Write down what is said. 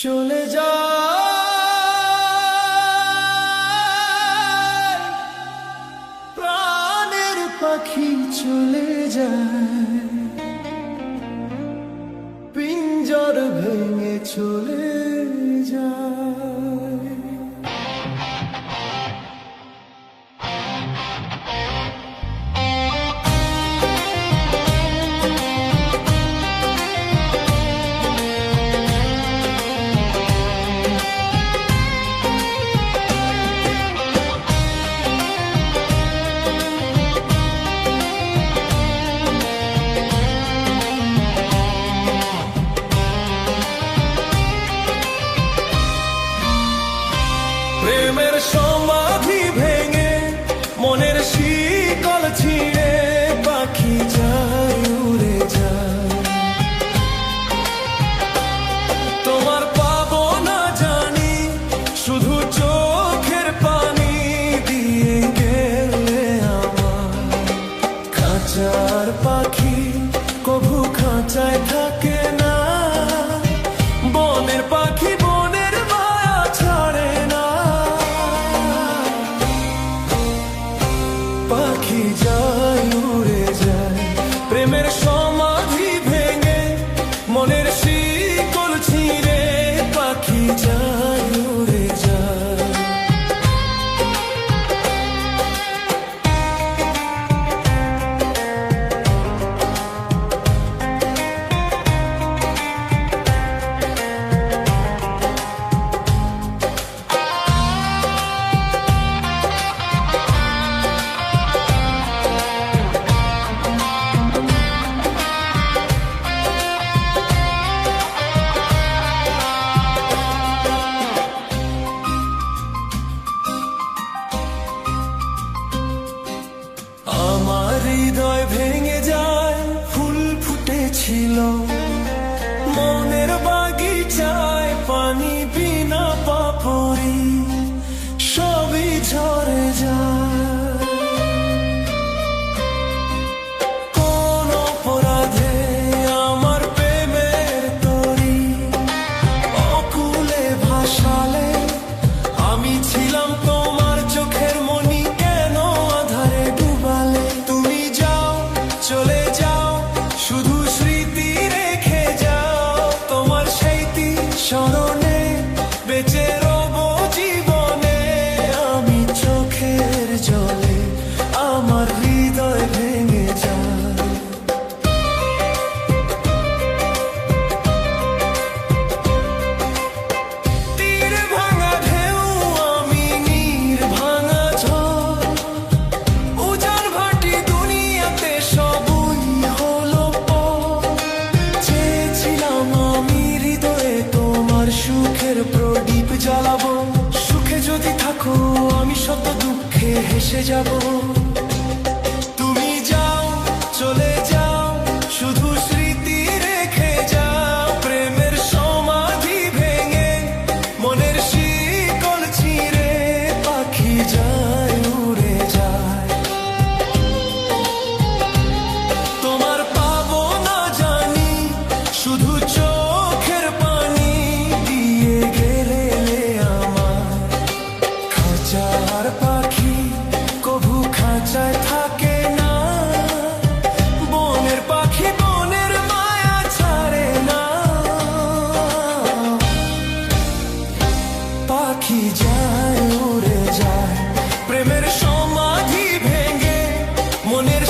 চলে যায় প্রাণের পাখি, চলে যায় পিঞ্জর ভেঙে, চলে যায়। প্রেমের সমাধি ভেঙে, মনের শিকল ছিঁড়ে, পাখি যায় উড়ে যায়। তোমার পাবো না জানি, শুধু চোখের পানি দিয়ে গেলে আমার। খাঁচার পাখি কভু খাঁচায় থাকে না, বনের পাখি বনের মায়া ছাড়ে না। পাখি যায় উড়ে যায় প্রেমের সমাধি ভেঙে, মনের শিকল ছিঁড়ে, পাখি যায় উড়ে যায়। আমার হৃদয় ভেঙে যায়, ফুল ফুটেছিল মনের বাগিচায়, পানি বিনা পাপড়ি সবই ঝরে যায়। কোন অপরাধে আমার প্রেমের তরি অকুলে ভাসালে, আমি ছিলাম তোমার চোখের মনি, কেন আধারে ডুবালে? তুমি যাও, চলে যাও, শুধু স্মৃতি রেখে যাও। তোমার স্মৃতি স্মরণে বেঁচে রব জীবনে, আমি চোখের জলে আমার হৃদয় ভেঙে যায়। তীর ভাঙা ঢেউ আমি, নীর ভাঙা ঝড়, উজাড় ভাটি দুনিয়াতে সবই হলো পর। চেয়েছিলাম আমি হৃদয়ে তোমার সুখের প্রদীপ জ্বালাবো, সুখে যদি থাকো আমি শত দুঃখে হেসে যাব। তুমি যাও, চলে যাও, শুধু স্মৃতি রেখে যাও। প্রেমের সমাধি ভেঙে, মনের শিকল ছিঁড়ে, পাখি যায় উড়ে যায়। তোমার পাবো না জানি, শুধু চোখের পানি দিয়ে গেলে আমার। খাঁচার পাখি কভু খাঁচায় থাকে না, বনের পাখি বনের মায়া ছাড়ে না। পাখি যায় উড়ে যায় প্রেমের সমাধি ভেঙে, মনের